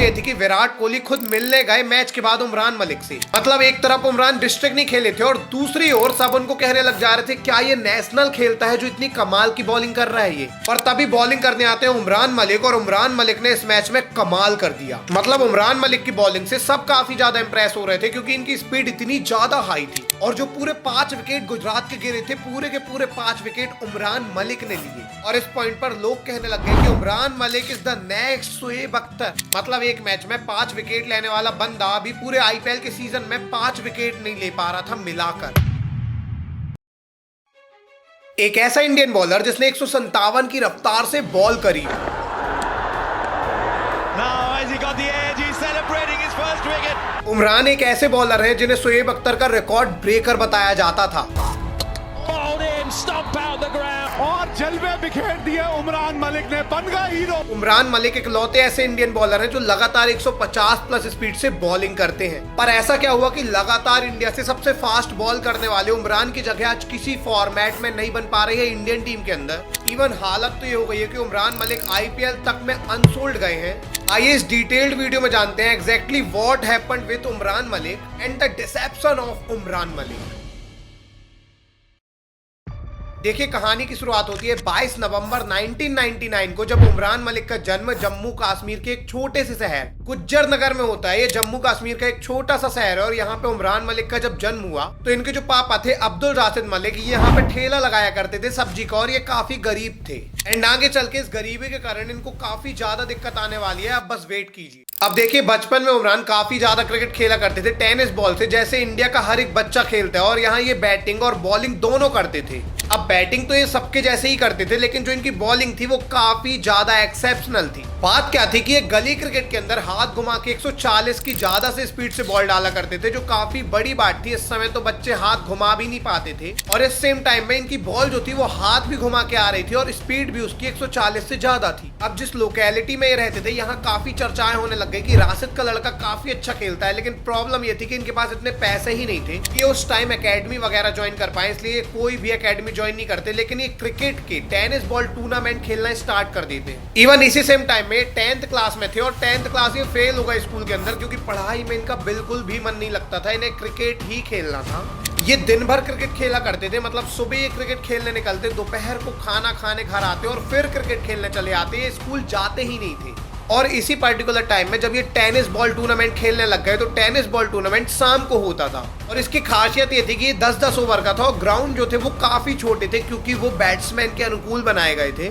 ये थी कि विराट कोहली खुद मिलने गए मैच के बाद उमरान मलिक से। मतलब एक तरफ उमरान डिस्ट्रिक्ट नहीं खेले थे और दूसरी ओर सब उनको कहने लग जा रहे थे क्या ये नेशनल खेलता है जो इतनी कमाल की बॉलिंग कर रहा है ये। और तभी बॉलिंग करने आते हैं उमरान मलिक और उमरान मलिक ने इस मैच में कमाल कर दिया। मतलब उमरान मलिक की बॉलिंग से सब काफी ज्यादा इंप्रेस हो रहे थे क्योंकि इनकी स्पीड इतनी ज्यादा हाई थी। और जो पूरे 5 विकेट गुजरात के गिरे थे पूरे के पूरे 5 विकेट उमरान मलिक ने लिए। और इस पॉइंट पर लोग कहने लग गए कि Umran Malik is the next Shoaib Akhtar. मतलब एक मैच में 5 विकेट लेने वाला बंदा अभी पूरे आईपीएल के सीजन में 5 विकेट नहीं ले पा रहा था मिलाकर। एक ऐसा इंडियन बॉलर जिसने 157 की रफ्तार से बॉल करी। उमरान एक ऐसे बॉलर हैं जिन्हें शोएब अख्तर का रिकॉर्ड ब्रेकर बताया जाता था। और जलवे बिखेर दिए उमरान मलिक ने, बन गया हीरो। उमरान मलिक इकलौते ऐसे इंडियन बॉलर हैं जो लगातार 150 प्लस स्पीड से बॉलिंग करते हैं। पर ऐसा क्या हुआ कि लगातार इंडिया से सबसे फास्ट बॉल करने वाले उमरान की जगह आज किसी फॉर्मेट में नहीं बन पा रही है इंडियन टीम के अंदर। इवन हालत तो ये हो गई है कि उमरान मलिक आईपीएल तक में अनसोल्ड गए हैं। आइए इस डिटेल्ड वीडियो में जानते हैं exactly what happened with Umran Malik and the deception of Umran Malik. देखिए कहानी की शुरुआत होती है 22 नवंबर 1999 को, जब उमरान मलिक का जन्म जम्मू कश्मीर के एक छोटे से शहर गुज्जर नगर में होता है। ये जम्मू कश्मीर का एक छोटा सा शहर है और यहाँ पे उमरान मलिक का जब जन्म हुआ तो इनके जो पापा थे अब्दुल राशिद मलिक, ये यहाँ पे ठेला लगाया करते थे सब्जी का और ये काफी गरीब थे। एंड आगे चल के इस गरीबी के कारण इनको काफी ज्यादा दिक्कत आने वाली है, आप बस वेट कीजिए। अब देखिए बचपन में उमरान काफी ज्यादा क्रिकेट खेला करते थे टेनिस बॉल से, जैसे इंडिया का हर एक बच्चा खेलता है। और यहाँ ये बैटिंग और बॉलिंग दोनों करते थे। अब बैटिंग तो ये सबके जैसे ही करते थे लेकिन जो इनकी बॉलिंग थी वो काफी ज्यादा एक्सेप्शनल थी। बात क्या थी कि ये गली क्रिकेट के अंदर हाथ घुमा के 140 की ज्यादा से स्पीड से बॉल डाला करते थे, जो काफी बड़ी बात थी। इस समय तो बच्चे हाथ घुमा भी नहीं पाते थे और इस सेम टाइम में इनकी बॉल जो थी वो हाथ भी घुमा के आ रही थी और स्पीड भी उसकी 140 से ज्यादा थी। अब जिस लोकेलिटी में ये रहते थे यहाँ काफी चर्चाएं होने लग गई कि राशिद का लड़का काफी अच्छा खेलता है, लेकिन प्रॉब्लम ये थी कि इनके पास इतने पैसे ही नहीं थे कि उस टाइम एकेडमी वगैरह ज्वाइन कर पाए, इसलिए कोई भी एकेडमी ज्वाइन नहीं करते। लेकिन ये क्रिकेट के टेनिस बॉल टूर्नामेंट खेलना स्टार्ट कर देते। इवन इसी सेम टाइम में 10th क्लास में थे और 10th क्लास ये फेल हो गए स्कूल के अंदर क्योंकि पढ़ाई में इनका बिल्कुल भी मन नहीं लगता था, इन्हें क्रिकेट ही खेलना था। ये दिन भर क्रिकेट खेला करते थे। मतलब सुबह ये क्रिकेट खेलने निकलते, दोपहर को खाना खाने घर आते और फिर क्रिकेट खेलने चले आते। ये स्कूल जाते ही नहीं थे। और इसी पर्टिकुलर टाइम में जब ये टेनिस बॉल टूर्नामेंट खेलने लग गए तो टेनिस बॉल टूर्नामेंट शाम को होता था और इसकी खासियत ये थी कि ये 10-10 ओवर का था और ग्राउंड जो थे वो काफी छोटे थे क्योंकि वो बैट्समैन के अनुकूल बनाए गए थे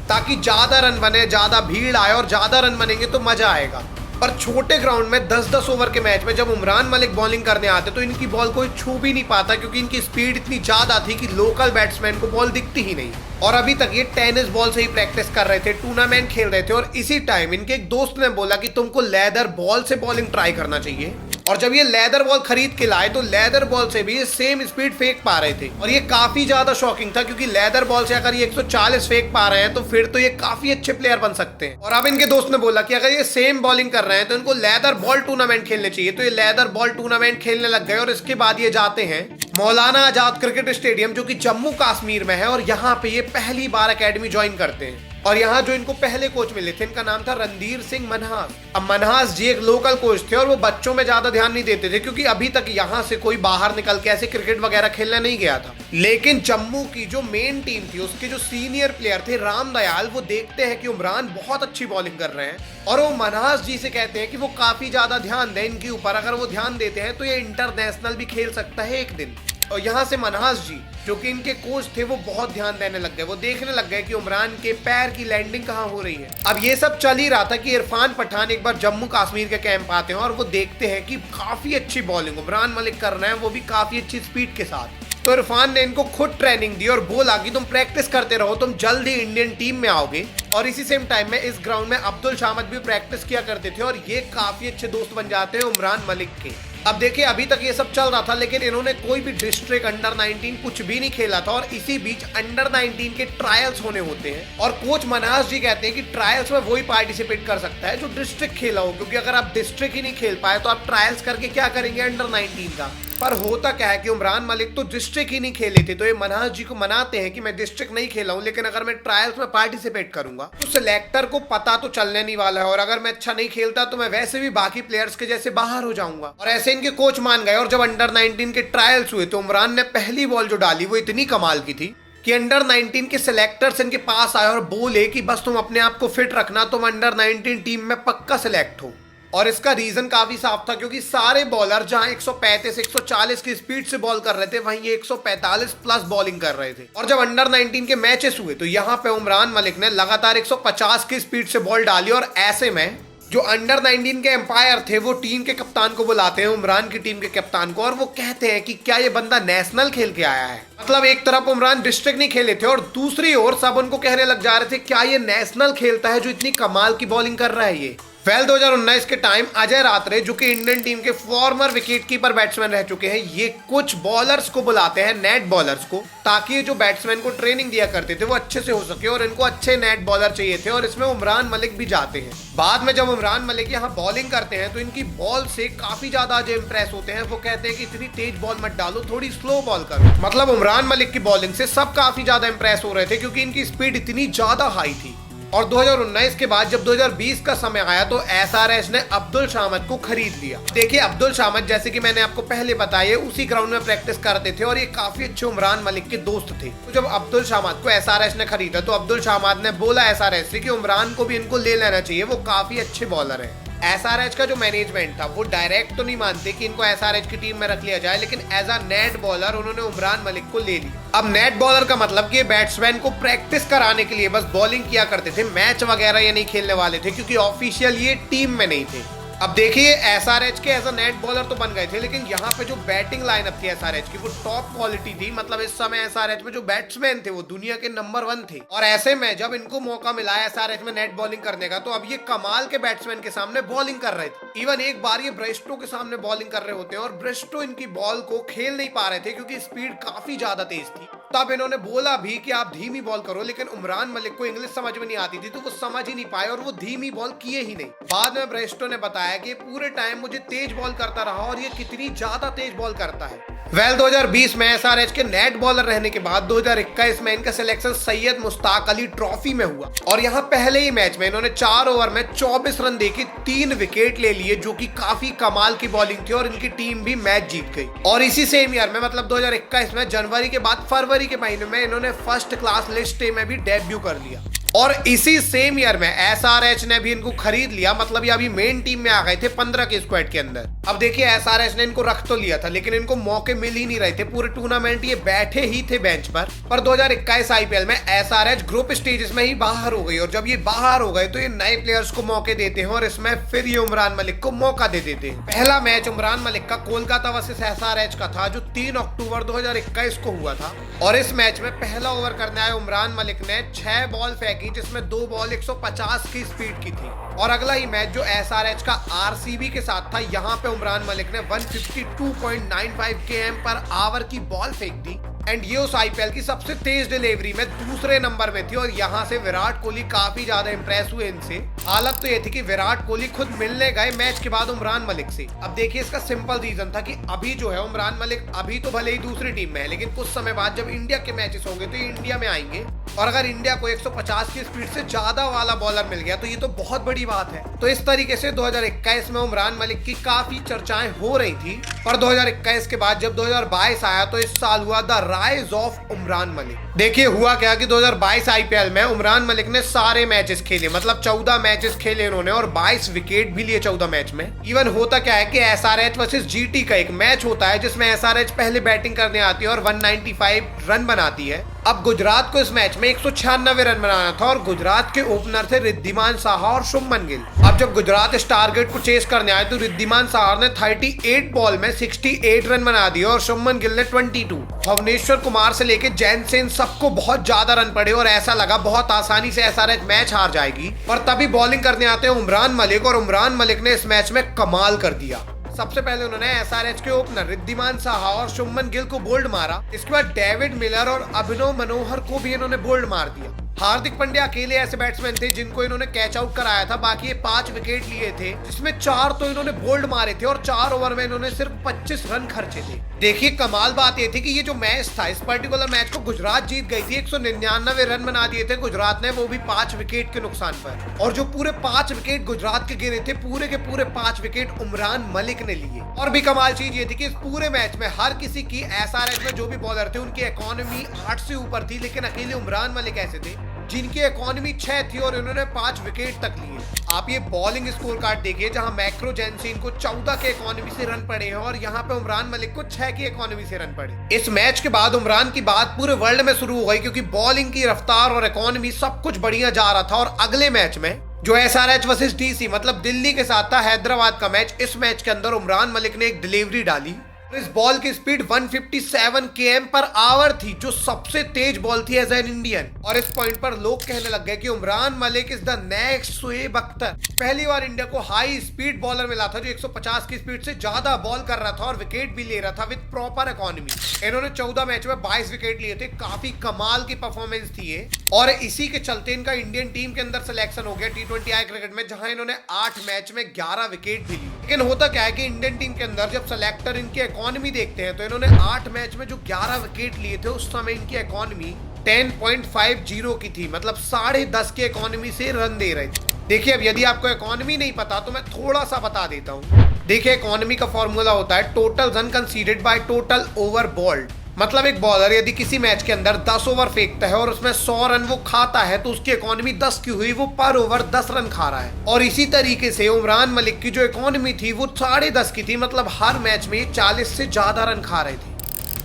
ताकि ज्यादा रन बने, ज्यादा भीड़ आए और ज्यादा रन बनेंगे तो मजा आएगा। पर छोटे ग्राउंड में 10-10 ओवर के मैच में जब उमरान मलिक बॉलिंग करने आते तो इनकी बॉल कोई छू भी नहीं पाता क्योंकि इनकी स्पीड इतनी ज्यादा थी कि लोकल बैट्समैन को बॉल दिखती ही नहीं। और अभी तक ये टेनिस बॉल से ही प्रैक्टिस कर रहे थे, टूर्नामेंट खेल रहे थे और इसी टाइम इनके एक दोस्त ने बोला कि तुमको लेदर बॉल से बॉलिंग ट्राई करना चाहिए। और जब ये लेदर बॉल खरीद के लाए तो लेदर बॉल से भी ये सेम स्पीड फेंक पा रहे थे और ये काफी ज्यादा शॉकिंग था क्योंकि लेदर बॉल से अगर ये 140 फेंक पा रहे हैं तो फिर तो ये काफी अच्छे प्लेयर बन सकते हैं। और अब इनके दोस्त ने बोला कि अगर ये सेम बॉलिंग कर रहे हैं तो इनको लेदर बॉल टूर्नामेंट खेलने चाहिए। तो ये लेदर बॉल टूर्नामेंट खेलने लग गए और इसके बाद ये जाते हैं मौलाना आजाद क्रिकेट स्टेडियम जो कि जम्मू कश्मीर में है और यहाँ पे ये पहली बार एकेडमी ज्वाइन करते हैं। और यहाँ जो इनको पहले कोच मिले थे इनका नाम था रणधीर सिंह मनहास। अब मनहास जी एक लोकल कोच थे और वो बच्चों में ज्यादा ध्यान नहीं देते थे क्योंकि अभी तक यहाँ से कोई बाहर निकल के ऐसे क्रिकेट वगैरह खेलने नहीं गया था। लेकिन जम्मू की जो मेन टीम थी उसके जो सीनियर प्लेयर थे राम दयाल, वो देखते हैं कि उमरान बहुत अच्छी बॉलिंग कर रहे हैं और वो मनहास जी से कहते हैं कि वो काफी ज्यादा ध्यान दें इनके ऊपर। अगर वो ध्यान देते हैं तो ये इंटरनेशनल भी खेल सकता है एक दिन। और यहाँ से मनहास जी जो कि इनके कोच थे वो बहुत ध्यान देने लग गए। वो देखने लग गए कि उमरान के पैर की लैंडिंग कहाँ हो रही है। अब ये सब चल ही रहा था कि इरफान पठान एक बार जम्मू कश्मीर के कैंप आते हैं और वो देखते हैं कि काफी अच्छी बॉलिंग उमरान मलिक कर रहे हैं, वो भी काफी अच्छी स्पीड के साथ। तो इरफान ने इनको खुद ट्रेनिंग दी और बोला कि तुम प्रैक्टिस करते रहो, तुम जल्द ही इंडियन टीम में आओगे। और इसी सेम टाइम में इस ग्राउंड में अब्दुल शामद भी प्रैक्टिस किया करते थे और ये काफी अच्छे दोस्त बन जाते हैं उमरान मलिक के। अब देखिए अभी तक ये सब चल रहा था लेकिन इन्होंने कोई भी डिस्ट्रिक्ट अंडर 19 कुछ भी नहीं खेला था और इसी बीच अंडर 19 के ट्रायल्स होने होते हैं और कोच मनहास जी कहते हैं कि ट्रायल्स में वही पार्टिसिपेट कर सकता है जो डिस्ट्रिक्ट खेला हो, क्योंकि अगर आप डिस्ट्रिक्ट ही नहीं खेल पाए तो आप ट्रायल्स करके क्या करेंगे अंडर 19 का। पर होता क्या है कि उमरान मलिक तो डिस्ट्रिक्ट ही नहीं खेले थे, तो ये मनहास जी को मनाते हैं कि मैं डिस्ट्रिक्ट नहीं खेला हूं, लेकिन अगर मैं ट्रायल्स में पार्टिसिपेट करूंगा तो सिलेक्टर को पता तो चलने नहीं वाला है, और अगर मैं अच्छा नहीं खेलता तो मैं वैसे भी बाकी प्लेयर्स के जैसे बाहर हो जाऊंगा। और ऐसे इनके कोच मान गए, और जब अंडर 19 के ट्रायल्स हुए तो उमरान ने पहली बॉल जो डाली वो इतनी कमाल की थी कि अंडर 19 के सिलेक्टर्स इनके पास आए और बोले कि बस तुम अपने आप को फिट रखना, तुम अंडर 19 टीम में पक्का सिलेक्ट हो। और इसका रीजन काफी साफ था, क्योंकि सारे बॉलर जहां 135 140 की स्पीड से बॉल कर रहे थे, वहीं ये 145 प्लस बॉलिंग कर रहे थे। और जब अंडर 19 के मैचेस हुए तो यहां पे उमरान मलिक ने लगातार 150 की स्पीड से बॉल डाली, और ऐसे में जो अंडर 19 के एम्पायर थे वो टीम के कप्तान को बुलाते हैं, उमरान की टीम के कप्तान को, और वो कहते हैं कि क्या ये बंदा नेशनल खेल के आया है। मतलब एक तरफ उमरान डिस्ट्रिक्ट नहीं खेले थे और दूसरी ओर सब उनको कहने लग जा रहे थे क्या ये नेशनल खेलता है जो इतनी कमाल की बॉलिंग कर रहा है ये। 2019 के टाइम अजय रात्रे जो कि इंडियन टीम के फॉर्मर विकेटकीपर बैट्समैन रह चुके हैं, ये कुछ बॉलर्स को बुलाते हैं, नेट बॉलर्स को, ताकि ये जो बैट्समैन को ट्रेनिंग दिया करते थे वो अच्छे से हो सके, और इनको अच्छे नेट बॉलर चाहिए थे, और इसमें उमरान मलिक भी जाते हैं। बाद में जब उमरान मलिक यहाँ बॉलिंग करते हैं तो इनकी बॉल से काफी ज्यादा अजय इंप्रेस होते हैं। वो कहते हैं कि इतनी तेज बॉल मत डालो, थोड़ी स्लो बॉल करो। मतलब उमरान मलिक की बॉलिंग से सब काफी ज्यादा इंप्रेस हो रहे थे, क्योंकि इनकी स्पीड इतनी ज्यादा हाई थी। और 2019 के बाद जब 2020 का समय आया तो एसआरएच ने अब्दुल शामद को खरीद लिया। देखिए अब्दुल शामद, जैसे कि मैंने आपको पहले बताया, उसी ग्राउंड में प्रैक्टिस करते थे और ये काफी अच्छे उमरान मलिक के दोस्त थे। तो जब अब्दुल शामद को एसआरएच ने खरीदा तो अब्दुल शामद ने बोला एसआरएच से कि उमरान को भी इनको ले लेना चाहिए, वो काफी अच्छे बॉलर है। एसआरएच का जो मैनेजमेंट था वो डायरेक्ट तो नहीं मानते कि इनको एसआरएच की टीम में रख लिया जाए, लेकिन एज अ नेट बॉलर उन्होंने उमरान मलिक को ले लिया। अब नेट बॉलर का मतलब कि बैट्समैन को प्रैक्टिस कराने के लिए बस बॉलिंग किया करते थे, मैच वगैरह ये नहीं खेलने वाले थे, क्योंकि ऑफिशियल ये टीम में नहीं थे। अब देखिए एसआरएच के एज अ नेट बॉलर तो बन गए थे, लेकिन यहाँ पे जो बैटिंग लाइनअप थी एसआरएच की वो टॉप क्वालिटी थी। मतलब इस समय एसआरएच में जो बैट्समैन थे वो दुनिया के नंबर 1 थे, और ऐसे में जब इनको मौका मिला एसआरएच में नेट बॉलिंग करने का तो अब ये कमाल के बैट्समैन के सामने बॉलिंग कर रहे थे। इवन एक बार ये ब्रेस्टो के सामने बॉलिंग कर रहे होते हैं, और ब्रेस्टो इनकी बॉल को खेल नहीं पा रहे थे क्योंकि स्पीड काफी ज्यादा तेज थी। तब इन्होंने बोला भी कि आप धीमी बॉल करो, लेकिन उमरान मलिक को इंग्लिश समझ में नहीं आती थी तो वो समझ ही नहीं पाए और वो धीमी बॉल किए ही नहीं। बाद में ब्रेस्टो ने बताया कि पूरे टाइम मुझे तेज बॉल करता रहा, और ये कितनी ज्यादा तेज बॉल करता है। 2020 में एसआरएच के नेट बॉलर रहने के बाद 2021 में इनका सिलेक्शन सैयद मुश्ताक अली ट्रॉफी में हुआ, और यहाँ पहले ही मैच में इन्होंने 4 ओवर में 24 रन देके 3 विकेट ले लिए, जो कि काफी कमाल की बॉलिंग थी, और इनकी टीम भी मैच जीत गई। और इसी सेम ईयर में मतलब 2021 में जनवरी के बाद फरवरी के महीने में इन्होंने फर्स्ट क्लास लिस्ट ए में भी डेब्यू कर लिया, और इसी सेम ईयर में एसआरएच ने भी इनको खरीद लिया। मतलब ये अभी मेन टीम में आ गए थे 15 के स्क्वाड के अंदर। अब देखिए एसआरएच ने इनको रख तो लिया था, लेकिन इनको मौके मिल ही नहीं रहे थे। पूरे टूर्नामेंट ये बैठे ही थे बेंच पर 2021 आईपीएल में एसआरएच ग्रुप स्टेजेस में ही बाहर हो गई, और जब ये बाहर हो गए तो ये नए प्लेयर्स को मौके देते हैं, और इसमें फिर ये उमरान मलिक को मौका दे देते हैं। पहला मैच उमरान मलिक का कोलकाता वर्सेस एसआरएच का था, जो 3 अक्टूबर 2021 को हुआ था, और इस मैच में पहला ओवर करने आए उमरान मलिक ने 6 बॉल फेंकी, जिसमें 2 बॉल 150 की स्पीड की थी। और अगला ही मैच जो एसआरएच का आरसीबी के साथ था, यहाँ पे उमरान मलिक ने 152.95 km पर आवर की बॉल फेंक दी, एंड ये उस आईपीएल की सबसे तेज डिलीवरी में दूसरे नंबर में थी, और यहाँ से विराट कोहली काफी ज्यादा इंप्रेस हुए इनसे। हालत तो ये थी कि विराट कोहली खुद मिलने गए मैच के बाद उमरान मलिक से। अब देखिए इसका सिंपल रीजन था कि अभी जो है उमरान मलिक अभी तो भले ही दूसरी टीम में है, लेकिन कुछ समय बाद जब इंडिया के मैचेस होंगे तो ये इंडिया में आएंगे, और अगर इंडिया को 150 की स्पीड से ज्यादा वाला बॉलर मिल गया तो ये तो बहुत बड़ी बात है। तो इस तरीके से 2021 में उमरान मलिक की काफी चर्चाएं हो रही थी, पर 2021 के बाद जब 2022 आया तो इस साल हुआ the rise of Umran Malik. देखिए हुआ क्या कि 2022 आईपीएल में उमरान मलिक ने सारे मैचेस खेले, मतलब 14 मैचेस खेले उन्होंने, और 22 विकेट भी लिए 14 मैच में। इवन होता क्या है कि एसआरएच वर्सेस जीटी का एक मैच होता है जिसमें एसआरएच पहले बैटिंग करने आती है और 195 रन बनाती है। अब गुजरात को इस मैच में 196 रन बनाना था, और गुजरात के ओपनर थे रिद्धिमान साहा और शुभमन गिल। अब जब गुजरात इस टारगेट को चेस करने आए तो रिद्धिमान साहा ने 38 बॉल में 68 रन बना दिए, और शुभमन गिल ने 22। भुवनेश्वर कुमार से लेके जैन सेन सबको बहुत ज्यादा रन पड़े, और ऐसा लगा बहुत आसानी से एसआरएच मैच हार जाएगी। पर तभी बॉलिंग करने आते हैं उमरान मलिक, और उमरान मलिक ने इस मैच में कमाल कर दिया। सबसे पहले उन्होंने एसआरएच के ओपनर रिद्धिमान साहा और शुभमन गिल को बोल्ड मारा। इसके बाद डेविड मिलर और अभिनव मनोहर को भी इन्होंने बोल्ड मार दिया। हार्दिक पांड्या अकेले ऐसे बैट्समैन थे जिनको इन्होंने कैच आउट कराया था, बाकी ये 5 विकेट लिए थे, जिसमें 4 तो इन्होंने बोल्ड मारे थे और 4 ओवर में इन्होंने सिर्फ 25 रन खर्चे थे। देखिए कमाल बात ये थी कि ये जो मैच था, इस पर्टिकुलर मैच को गुजरात जीत गई थी। 199 रन बना दिए थे गुजरात ने, वो भी 5 विकेट के नुकसान पर। और जो पूरे 5 विकेट गुजरात के गिरे थे, पूरे के पूरे 5 विकेट उमरान मलिक ने लिए। और भी कमाल चीज ये थी कि इस पूरे मैच में हर किसी की एसआरएच में जो भी बॉलर थे उनकी इकोनॉमी 8 से ऊपर थी, लेकिन अकेले उमरान मलिक ऐसे थे जिनकी इकोनॉमी 6 थी और इन्होंने 5 विकेट तक लिए। आप ये बॉलिंग स्कोर कार्ड देखिए, जहां मैक्रो जैनसिन को 14 के इकोनॉमी से रन पड़े हैं और यहाँ पे उमरान मलिक को 6 की इकोनॉमी से रन पड़े। इस मैच के बाद उमरान की बात पूरे वर्ल्ड में शुरू हो गई, क्योंकि बॉलिंग की रफ्तार और इकोनॉमी सब कुछ बढ़िया जा रहा था। और अगले मैच में जो एसआरएच वर्सेस डीसी मतलब दिल्ली के साथ था, हैदराबाद का मैच, इस मैच के अंदर उमरान मलिक ने एक डिलीवरी डाली। इस बॉल की स्पीड 157 km पर आवर थी, जो सबसे तेज बॉल थी एज एन इंडियन। और इस पॉइंट पर लोग कहने लग गए कि Umran Malik is the next Shoaib Akhtar. पहली बार इंडिया को हाई स्पीड बॉलर मिला था जो 150 की स्पीड से ज्यादा बॉल कर रहा था और विकेट भी ले रहा था विद प्रॉपर इकोनॉमी। इन्होंने 14 मैच में 22 विकेट लिए थे, काफी कमाल की परफॉर्मेंस थी ये। और इसी के चलते इनका इंडियन टीम के अंदर सिलेक्शन हो गया T20I क्रिकेट में, जहां इन्होंने 8 मैच में 11 विकेट भी ली। लेकिन होता क्या है कि इंडियन टीम के अंदर जब सेलेक्टर इनकी इकोनॉमी देखते हैं तो इन्होंने 8 मैच में जो 11 विकेट लिए थे, उस समय इनकी इकोनॉमी 10.50 की थी, मतलब 10.5 की इकोनॉमी से रन दे रहे थे। देखिए अब यदि आपको इकोनॉमी नहीं पता तो मैं थोड़ा सा बता देता हूँ। देखिए इकोनॉमी का फॉर्मूला होता है total run considered by total over bowled. मतलब एक बॉलर यदि किसी मैच के अंदर 10 ओवर फेंकता है और उसमें 100 रन वो खाता है, तो उसकी इकोनॉमी 10 की हुई, वो पर ओवर 10 रन खा रहा है। और इसी तरीके से उमरान मलिक की जो इकोनॉमी थी वो 10.5 की थी, मतलब हर मैच में 40 से ज्यादा रन खा रहे थे।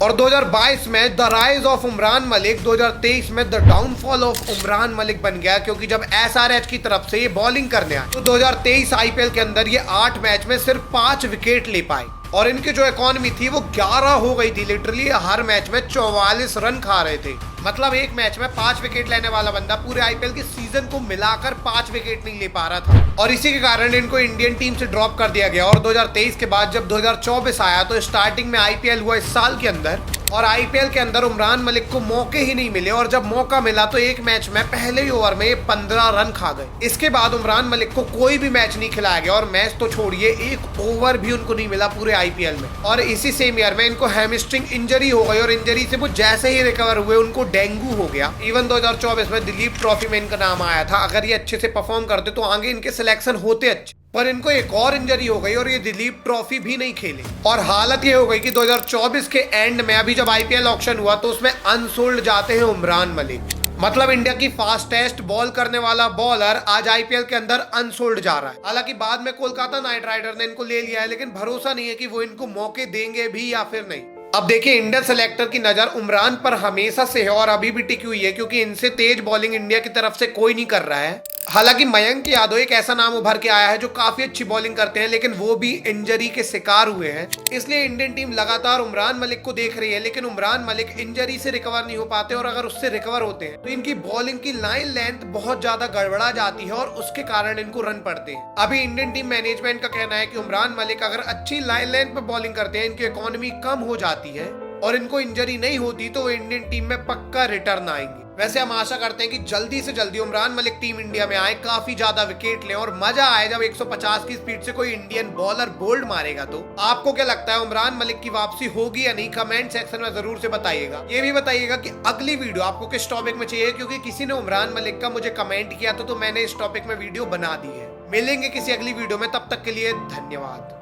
और 2022 में the rise of Umran Malik, 2023 में the downfall of Umran Malik बन गया, क्योंकि जब एसआरएच की तरफ से ये बॉलिंग करने आए तो 2023 आईपीएल के अंदर ये 8 मैच में सिर्फ 5 विकेट ले पाए और इनकी जो इकोनॉमी थी वो 11 हो गई थी। लिटरली हर मैच में 44 रन खा रहे थे, मतलब एक मैच में 5 विकेट लेने वाला बंदा पूरे आईपीएल के सीजन को मिलाकर 5 विकेट नहीं ले पा रहा था। और इसी के कारण इनको इंडियन टीम से ड्रॉप कर दिया गया। और 2023 के बाद जब 2024 आया तो स्टार्टिंग में आईपीएल हुआ इस साल के अंदर, और आईपीएल के अंदर उमरान मलिक को मौके ही नहीं मिले, और जब मौका मिला तो एक मैच में पहले ही ओवर में 15 रन खा गए। इसके बाद उमरान मलिक को कोई भी मैच नहीं खिलाया गया, और मैच तो छोड़िए एक ओवर भी उनको नहीं मिला पूरे आईपीएल में। और इसी सेम ईयर में इनको हैमस्ट्रिंग इंजरी हो गई, और इंजरी से वो जैसे ही रिकवर हुए उनको डेंगू हो गया। इवन 2024 में दिलीप ट्रॉफी में इनका नाम आया था, अगर ये अच्छे से परफॉर्म करते तो आगे इनके सिलेक्शन होते अच्छे, पर इनको एक और इंजरी हो गई और ये दिलीप ट्रॉफी भी नहीं खेले। और हालत ये हो गई कि 2024 के एंड में अभी जब आईपीएल ऑक्शन हुआ तो उसमें अनसोल्ड जाते हैं उमरान मलिक। मतलब इंडिया की फास्टेस्ट बॉल करने वाला बॉलर आज आईपीएल के अंदर अनसोल्ड जा रहा है। हालांकि बाद में कोलकाता नाइट राइडर ने इनको ले लिया है, लेकिन भरोसा नहीं है कि वो इनको मौके देंगे भी या फिर नहीं। अब देखिए इंडियन सेलेक्टर की नजर उमरान पर हमेशा से है और अभी भी टिकी हुई है, क्योंकि इनसे तेज बॉलिंग इंडिया की तरफ से कोई नहीं कर रहा है। हालांकि मयंक यादव एक ऐसा नाम उभर के आया है जो काफी अच्छी बॉलिंग करते हैं, लेकिन वो भी इंजरी के शिकार हुए हैं। इसलिए इंडियन टीम लगातार उमरान मलिक को देख रही है, लेकिन उमरान मलिक इंजरी से रिकवर नहीं हो पाते, और अगर उससे रिकवर होते हैं तो इनकी बॉलिंग की लाइन लेंथ बहुत ज्यादा गड़बड़ा जाती है और उसके कारण इनको रन पड़ते हैं। अभी इंडियन टीम मैनेजमेंट का कहना है कि उमरान मलिक अगर अच्छी लाइन लेंथ पर बॉलिंग करते हैं, इनकी इकोनॉमी कम हो जाती है और इनको इंजरी नहीं होती तो वो इंडियन टीम में पक्का रिटर्न आएंगे। वैसे हम आशा करते हैं कि जल्दी से जल्दी उमरान मलिक टीम इंडिया में आए, काफी ज्यादा विकेट लें और मजा आए जब 150 की स्पीड से कोई इंडियन बॉलर बोल्ड मारेगा। तो आपको क्या लगता है, उमरान मलिक की वापसी होगी या नहीं? कमेंट सेक्शन में जरूर से बताइएगा। ये भी बताइएगा कि अगली वीडियो आपको किस टॉपिक में चाहिए, क्योंकि किसी ने उमरान मलिक का मुझे कमेंट किया तो मैंने इस टॉपिक में वीडियो बना दी है। मिलेंगे किसी अगली वीडियो में, तब तक के लिए धन्यवाद।